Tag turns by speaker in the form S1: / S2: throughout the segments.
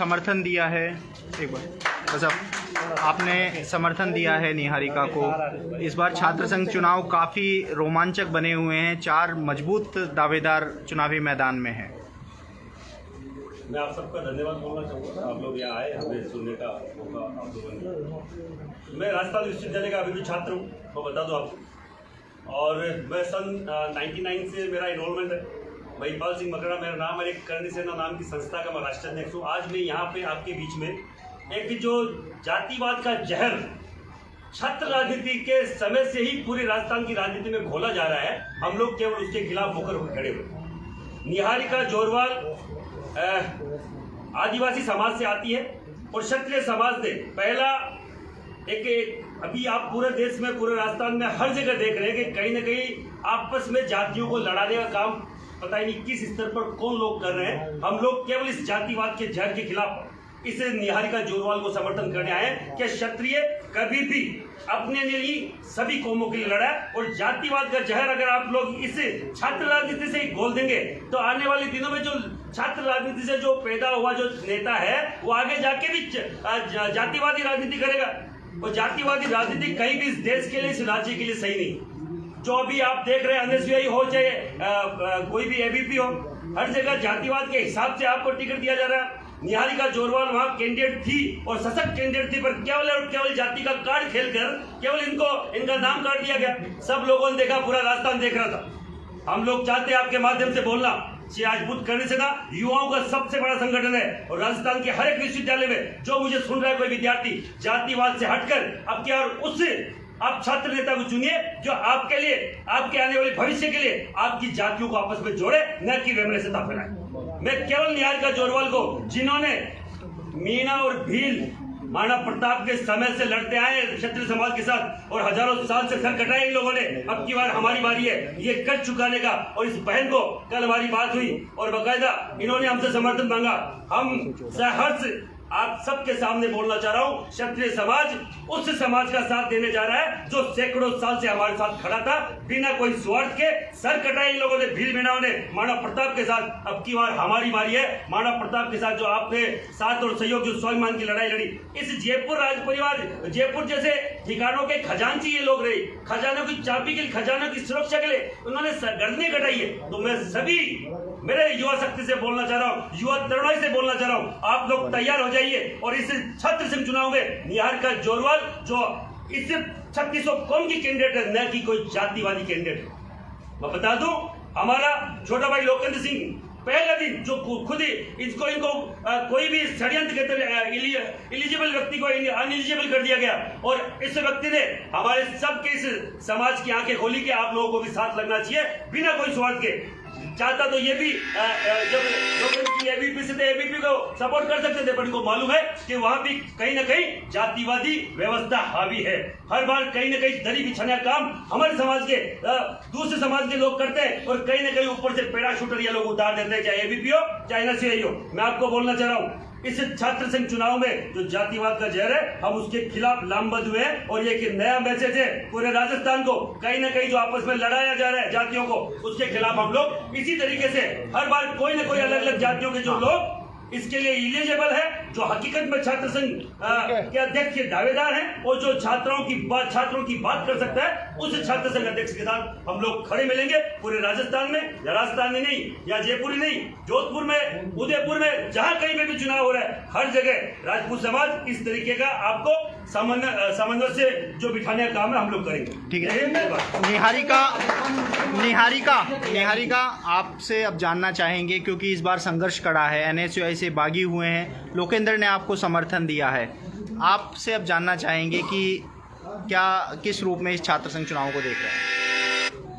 S1: समर्थन दिया है, एक बार बस आपने समर्थन दिया है निहारिका को। इस बार छात्र संघ चुनाव काफ़ी रोमांचक बने हुए हैं, 4 मजबूत दावेदार चुनावी मैदान में हैं।
S2: मैं आप सबका धन्यवाद बोलना चाहूँगा, आप लोग यहाँ आए, हमें सुनने का मौका आप लोगों ने। मैं राजस्थान विश्वविद्यालय का अभी भी छात्र हूँ, मैं बता दूँ आपको, और मैं सन 99 से मेरा इनरोलमेंट है। महिपाल सिंह मकड़ा मेरा नाम है, एक करणी सेना नाम की संस्था का मैं राष्ट्रीय अध्यक्ष हूँ। आज मैं यहाँ पे आपके बीच में एक जो जातिवाद का जहर छात्र राजनीति के समय से ही पूरे राजस्थान की राजनीति में घोला जा रहा है, हम लोग केवल उसके खिलाफ होकर खड़े हुए। निहारिका जोरवाल आदिवासी समाज से आती है और क्षत्रिय समाज ने पहला एक अभी आप पूरे देश में, पूरे राजस्थान में हर जगह देख रहे हैं कि कहीं ना कहीं आपस में जातियों को लड़ाने का काम पता ही नहीं किस स्तर पर कौन लोग कर रहे हैं। हम लोग केवल इस जातिवाद के जहर के खिलाफ इस निहारिका जोरवाल को समर्थन करने आए कि क्षत्रिय कभी भी अपने लिए सभी कौमों के लिए लड़ा है, और जातिवाद का जहर अगर आप लोग इस छात्र राजनीति से ही घोल देंगे तो आने वाले दिनों में जो छात्र राजनीति से जो पैदा हुआ जो नेता है वो आगे जाके भी जातिवादी राजनीति करेगा, और जातिवादी राजनीति कहीं भी इस देश के लिए, इस राज्य के लिए सही नहीं। जो अभी आप देख रहे हैं एनएसयूआई हो चाहे कोई भी एबीपी हो, हर जगह जातिवाद के हिसाब से आपको टिकट दिया जा रहा है। निहारिका जोरवाल वहां कैंडिडेट थी और सशक्त कैंडिडेट थी, पर केवल और केवल जाति का कार्ड खेलकर केवल इनका नाम काट दिया गया। सब लोगों ने देखा, पूरा राजस्थान देख रहा था। हम लोग चाहते हैं आपके माध्यम से बोलना, राजपूत करणी सेना युवाओं का सबसे बड़ा संगठन है, और राजस्थान के हर एक विश्वविद्यालय में जो मुझे सुन रहा है कोई विद्यार्थी, जातिवाद से हटकर अब क्या उससे आप छात्र नेता को चुनिए जो आपके लिए, आपके आने वाले भविष्य के लिए आपकी जातियों को आपस में जोड़े, न कि वैमनस्यता फैलाए। मैं केवल निहारिका जोरवाल को, जिन्होंने मीणा और भील माना प्रताप के समय से लड़ते आए क्षत्रिय समाज के साथ और हजारों साल से सर कटाए इन लोगों ने, अब की बार हमारी बारी है ये कर चुकाने का। और इस बहन को कल हमारी बात हुई और बाकायदा इन्होंने हमसे समर्थन मांगा। हम सहर्ष आप सबके सामने बोलना चाह रहा हूँ, क्षत्रिय समाज उस समाज का साथ देने जा रहा है जो सैकड़ों साल से हमारे साथ खड़ा था, बिना कोई स्वार्थ के। सर कटाए इन लोगों ने, भील मीणाओं ने माना प्रताप के साथ। अब की बार हमारी बारी है माना प्रताप के साथ, जो आपने साथ और सहयोग जो स्वाभिमान की लड़ाई लड़ी। इस जयपुर राज परिवार, जयपुर जैसे ठिकानों के खजांची ये लोग रहे, खजानों की चाबी के लिए, खजानों की सुरक्षा के लिए उन्होंने गर्दनें कटाई है। तो मैं सभी मेरे युवा शक्ति से बोलना चाह रहा हूँ, युवा तरुणाई से बोलना चाह रहा हूँ, आप लोग तैयार हो जाइए और इस छात्र संघ चुनाव में निहारिका जोरवाल जो इस 3600 कौम की कैंडिडेट है, न कि कोई जातिवादी कैंडिडेट है। मैं बता दूं, हमारा छोटा भाई लोकेंद्र सिंह पहला दिन जो खुद ही इनको कोई भी षड्यंत्र के तहत एलिजिबल व्यक्ति को अनएलिजिबल कर दिया गया, और इस व्यक्ति ने हमारे सबके इस समाज की आंखें खोली कि आप लोगों को भी साथ लगना चाहिए बिना कोई स्वार्थ के। चाहता तो ये भी जब एबीपी से थे, एबीपी को सपोर्ट कर सकते थे, पर इनको मालूम है कि वहां भी कहीं ना कहीं जातिवादी व्यवस्था हावी है। हर बार कहीं ना कहीं दरी बिछाने का काम हमारे समाज के दूसरे समाज के लोग करते हैं, और कहीं ना कहीं ऊपर से पैराशूटर ये लोग उतार देते हैं, चाहे एबीपी हो चाहे एनएसयूआई हो। मैं आपको बोलना चाह रहा हूँ, इस छात्र संघ चुनाव में जो जातिवाद का जहर है, हम उसके खिलाफ लामबद्ध हुए हैं, और ये एक नया मैसेज है पूरे राजस्थान को। कहीं ना कहीं जो आपस में लड़ाया जा रहा है जातियों को, उसके खिलाफ हम लोग इसी तरीके से हर बार कोई ना कोई अलग अलग जातियों के जो लोग इसके लिए एलिजिबल है, जो हकीकत में छात्र संघ के अध्यक्ष के दावेदार हैं, और जो छात्रों की बात कर सकता है, उस छात्र संघ अध्यक्ष के साथ हम लोग खड़े मिलेंगे पूरे राजस्थान में। या राजस्थान में नहीं, या जयपुर ही नहीं, जोधपुर में, उदयपुर में, जहां कहीं पे भी चुनाव हो रहा है, हर जगह राजपूत समाज इस तरीके का आपको समन्वय से जो बिठाने का काम है हम लोग करेंगे।
S1: ठीक है। निहारिका आपसे अब जानना चाहेंगे, क्योंकि इस बार संघर्ष कड़ा है, एनएसयूआई से बागी हुए हैं, लोकेंद्र ने आपको समर्थन दिया है, आपसे अब जानना चाहेंगे कि क्या किस रूप में इस छात्र संघ चुनाव को देख रहे हैं?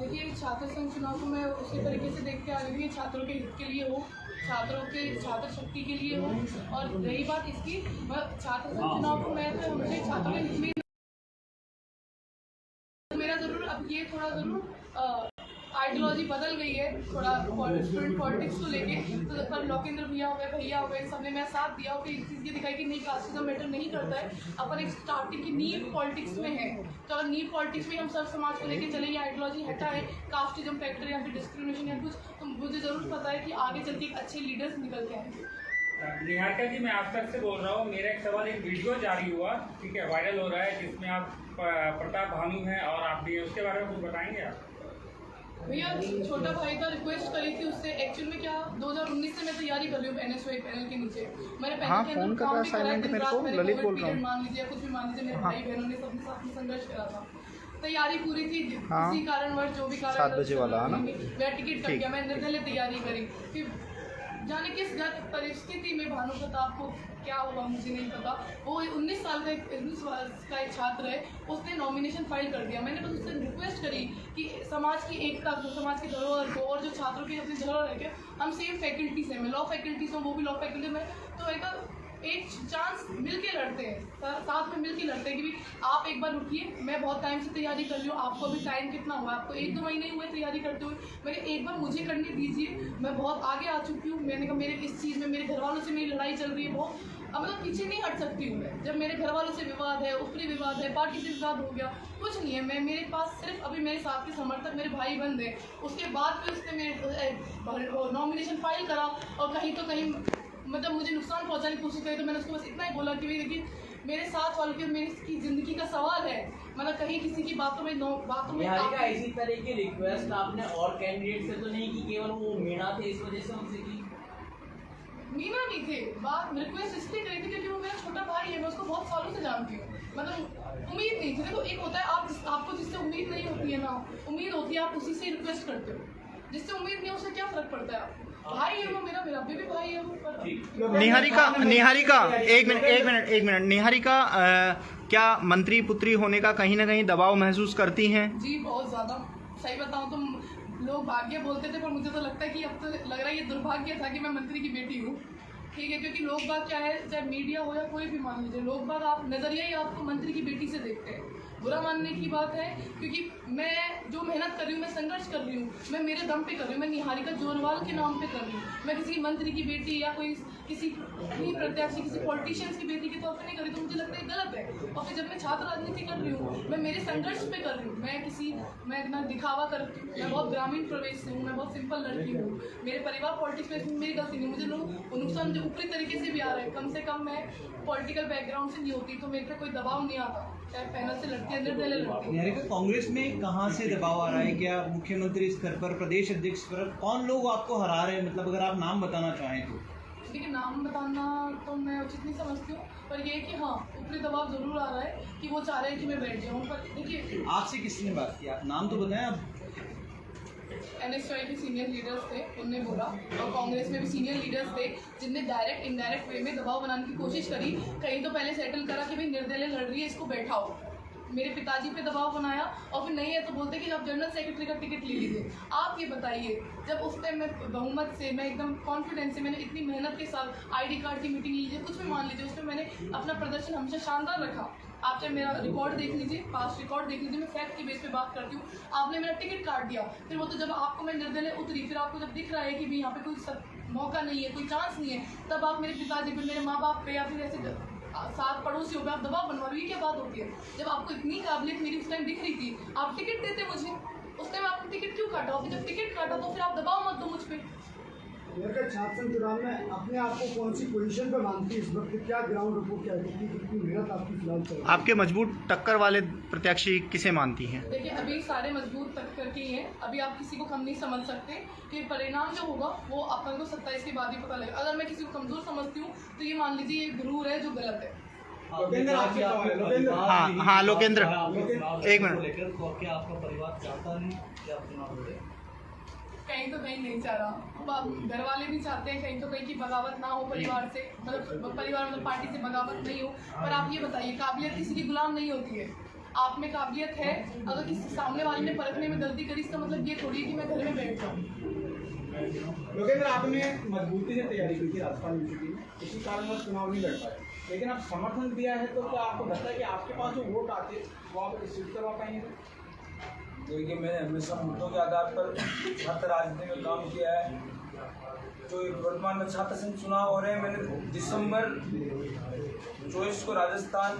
S3: देखिए, छात्र संघ चुनाव को मैं उसी तरीके से देखते आ रही हूँ, छात्रों के हित के लिए हो, छात्रों के छात्र शक्ति के लिए हो। और रही बात इसकी, छात्र संघ चुनाव को मैं तो मुझे छात्रों के हित में मेरा जरूर अब ये थोड़ा जरूर आइडियोलॉजी बदल गई है, थोड़ा स्टूडेंट पॉलिटिक्स को लेके। तो पर लोकेंद्र भैया हो गए, सबने मेरा साथ दिया हो कि एक चीज़ ये दिखाई कि नहीं, कास्टिज्म मैटर नहीं करता है, अपन एक स्टार्टिंग की नींव पॉलिटिक्स में है। तो अगर नींव पॉलिटिक्स में हम सब समाज को लेके चले, ये आइडियोलॉजी हटा है, कास्टिज्म फैक्टर या फिर डिस्क्रिमिनेशन या कुछ, तो मुझे ज़रूर पता है कि आगे चल के अच्छे लीडर्स निकल के आएंगे।
S4: निहारिका जी, मैं आप तक से बोल रहा हूँ। मेरा एक सवाल, एक वीडियो जारी हुआ, ठीक है, वायरल हो रहा है, जिसमें आप प्रताप भानु हैं और आप भी हैं, उसके बारे में कुछ बताएंगे आप?
S3: भैया छोटा भाई का रिक्वेस्ट करी थी उससे। एक्चुअल में क्या 2019 से मैं तैयारी कर रही हूँ NSY पैनल के नीचे। मैंने पैनल के अंदर काम भी करा, दिन रात मैंने कोविड पीरियड मान लीजिए, कुछ भी मान लीजिए, मेरे भाई बहनों ने सबके साथ में संघर्ष करा था। तैयारी पूरी थी, किसी कारणवश जो भी कारण
S1: 7 बजे वाला है ना,
S3: मेरा टिकट कट गया। मैं निर्दलीय तैयारी करी, फिर जाने किस परिस्थिति में भानु प्रताप को क्या हुआ मुझे नहीं पता। वो 19 साल का एक छात्र है, उसने नॉमिनेशन फाइल कर दिया। मैंने बस उससे रिक्वेस्ट करी कि समाज की एकता को, समाज की धरोहर को, और जो छात्रों की अपनी धरोहर है, हम सेम फैकल्टी से, मैं लॉ फैकल्टी से हूँ, वो भी लॉ फैकल्टी में, तो एक चांस मिलके लड़ते हैं, साथ में मिलके लड़ते हैं कि आप एक बार रुकिए, मैं बहुत टाइम से तैयारी कर रही हूँ, आपको अभी टाइम कितना हुआ, आपको 1-2 महीने हुए तैयारी करते हुए, मैंने एक बार मुझे करने दीजिए, मैं बहुत आगे आ चुकी हूँ। मैंने कहा मेरे इस चीज़ में मेरे घर वालों से मेरी लड़ाई चल रही है बहुत, अब मतलब पीछे नहीं हट सकती हूँ मैं। जब मेरे घर वालों से विवाद है, ऊपरी विवाद है, पार्टी से विवाद हो गया, कुछ नहीं है, मैं मेरे पास सिर्फ अभी मेरे साथ के समर्थक मेरे भाई बंद है। उसके बाद भी उसने मेरे नॉमिनेशन फाइल करा और कहीं तो कहीं मतलब मुझे नुकसान पहुंचाने की कोशिश करी। तो मैंने उसको बस इतना ही बोला कि भाई देखिए मेरे साथ वालों की मेरी ज़िंदगी का सवाल है, मतलब कहीं किसी की बातों में
S5: इसी तरह की रिक्वेस्ट आपने और कैंडिडेट से तो नहीं की, केवल वो मीणा थे इस वजह से उनसे की?
S3: मीना नहीं थे, बात रिक्वेस्ट इसलिए करी थी क्योंकि वो मेरा छोटा भाई है, मैं उसको बहुत सालों से जानती हूँ, मतलब उम्मीद नहीं थी। देखो एक होता है आपको जिससे उम्मीद नहीं होती है ना, उम्मीद होती है, आप उसी से रिक्वेस्ट करते हो। जिससे उम्मीद नहीं है उससे क्या फर्क पड़ता है? भाई है वो मेरा अभी भी भाई है वो।
S1: निहारिका एक मिनट निहारिका, क्या मंत्री पुत्री होने का कहीं ना कहीं दबाव महसूस करती हैं?
S3: जी बहुत ज़्यादा। सही बताऊँ तो लोग भाग्य बोलते थे, पर मुझे तो लगता है कि अब तो लग रहा है ये दुर्भाग्य था कि मैं मंत्री की बेटी हूँ, ठीक है, क्योंकि लोग बात क्या है, चाहे मीडिया हो या कोई भी मान लीजिए, लोग बात आप नज़रिया ही आपको मंत्री की बेटी से देखते हैं। बुरा मानने की बात है, क्योंकि मैं जो मेहनत कर रही हूँ, मैं संघर्ष कर रही हूँ, मैं मेरे दम पे कर रही हूँ, मैं निहारिका जोरवाल के नाम पे कर रही हूँ। मैं किसी मंत्री की बेटी या किसी प्रत्याशी, किसी पॉलिटिशियंस की बेटी के तौर पर नहीं कर रही, तो मुझे लगता है गलत है। और फिर जब मैं छात्र राजनीति कर रही हूँ, मैं मेरे संघर्ष पे कर रही हूँ, मैं ना दिखावा करती हूँ, मैं बहुत ग्रामीण प्रवेश से हूँ, मैं बहुत सिंपल लड़की हूँ, मेरे परिवार पॉलिटिक्स में मेरी गलती नहीं, मुझे लोग नुकसान जो ऊपरी तरीके से भी आ रहा है, कम से कम मैं पॉलिटिकल बैकग्राउंड से नहीं होती तो मेरे पे कोई दबाव नहीं आता, चाहे पैनल से लड़ती है, निर्दलीय लड़ती है।
S6: कांग्रेस में कहाँ से दबाव आ रहा है? क्या मुख्यमंत्री स्तर पर, प्रदेश अध्यक्ष पर, कौन लोग आपको हरा रहे हैं? मतलब अगर आप नाम बताना चाहें तो।
S3: देखिए नाम बताना तो मैं उचित नहीं समझती हूँ, पर ये कि हाँ ऊपरी दबाव जरूर आ रहा है कि वो चाह रहे हैं कि मैं बैठ जाऊँ। पर देखिए
S6: आपसे किसने बात की? आप नाम तो बताएं आप।
S3: NSY के सीनियर लीडर्स थे, उनने बोला, और कांग्रेस में भी सीनियर लीडर्स थे जिनने डायरेक्ट इनडायरेक्ट वे में दबाव बनाने की कोशिश करी। कहीं तो पहले सेटल करा कि भाई निर्दलीय लड़ रही है, इसको बैठाओ। मेरे पिताजी पे दबाव बनाया, और फिर नहीं है तो बोलते कि आप जनरल सेक्रेटरी का टिकट ले लीजिए। आप ये बताइए, जब उस टाइम मैं बहुमत से, मैं एकदम कॉन्फिडेंस से, मैंने इतनी मेहनत के साथ ID कार्ड की मीटिंग लीजिए, कुछ भी मान लीजिए, उसमें मैंने अपना प्रदर्शन हमेशा शानदार रखा। आप चाहे मेरा रिकॉर्ड देख लीजिए, पास्ट रिकॉर्ड देख लीजिए, मैं फैक्ट की बेस पे बात करती हूँ। आपने मेरा टिकट काट दिया, फिर वो तो जब आपको मैं निर्दलीय उतरी, फिर आपको जब दिख रहा है कि भाई यहाँ पे कोई मौका नहीं है, कोई चांस नहीं है, तब आप मेरे पिताजी पे, मेरे माँ बाप पे, या फिर ऐसे साथ पड़ोसियों पे आप दबाव बनवा रही है। क्या बात होती है? जब आपको इतनी काबिलियत मेरी उस टाइम दिख रही थी, आप टिकट देते मुझे, उस टाइम आपने टिकट क्यों काटा? और जब टिकट काटा तो फिर आप दबाव मत दो मुझ पर।
S7: छात्र संघ चुनाव में अपने आप को कौन सी पोजीशन पर मानती है इस वक्त? क्या ग्राउंड रिपोर्ट क्या है, कितनी मेहनत आपकी फिलहाल चल रही है? आपके
S1: मजबूत टक्कर वाले प्रत्याशी किसे मानती हैं?
S3: देखिए अभी सारे मजबूत टक्कर के ही हैं, अभी आप किसी को कम नहीं समझ सकते, कि परिणाम जो होगा वो अपन को 27 के बाद ही पता लगेगा। अगर मैं किसी को कमजोर समझती हूँ तो ये मान लीजिए ये गुरूर है जो गलत है।
S1: हाँ लोकेंद्र, एक मिनट।
S5: क्या आपका परिवार चाहता नहीं कि आप चुनाव लड़े?
S3: कहीं तो कहीं नहीं चाह रहा, घर वाले भी चाहते हैं कहीं तो कहीं की बगावत ना हो परिवार से, मतलब पार्टी से बगावत नहीं हो। पर आप ये बताइए, काबिलियत किसी की गुलाम नहीं होती है। आप में काबिलियत है, अगर किसी सामने वाले ने परखने में गलती करी, इसका मतलब ये थोड़ी है कि मैं घर में बैठ जाऊँ।
S7: लोकेंद्र, आपने मजबूती से तैयारी की थी राजस्थान यूनिवर्सिटी में, इसी कारण चुनाव नहीं लड़ पाए, लेकिन आप समर्थन दिया है, तो क्या आपको लगता है कि आपके पास जो वोट आते वो आप इस सीट करवा पाएंगे?
S8: देखिए, मैंने हमेशा मुद्दों के आधार पर छात्र राजनीति में काम किया है। जो वर्तमान में छात्र संघ चुनाव हो रहे हैं, मैंने दिसंबर 24 को राजस्थान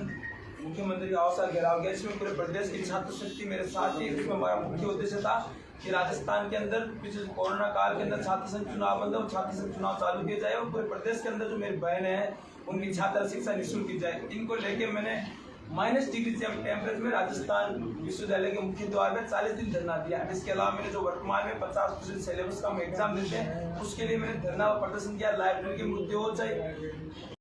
S8: मुख्यमंत्री आवास का घेराव किया, इसमें पूरे प्रदेश की छात्र शक्ति मेरे साथ थी। इसमें हमारा मुख्य उद्देश्य था कि राजस्थान के अंदर पिछले कोरोना काल के अंदर छात्र संघ चुनाव बंद और छात्र संघ चुनाव चालू किया जाए और पूरे प्रदेश के अंदर जो मेरी बहन है उनकी छात्र शिक्षा निःशुल्क की जाए। इनको लेके मैंने -डिग्री टेम्परेचर में राजस्थान विश्वविद्यालय के मुख्य द्वार में 40 दिन धरना दिया। इसके अलावा मैंने जो वर्तमान में 50% सिलेबस का हम एग्जाम देते हैं उसके लिए मैंने धरना व प्रदर्शन किया। लाइब्रेरी के मुद्दे हो चाहे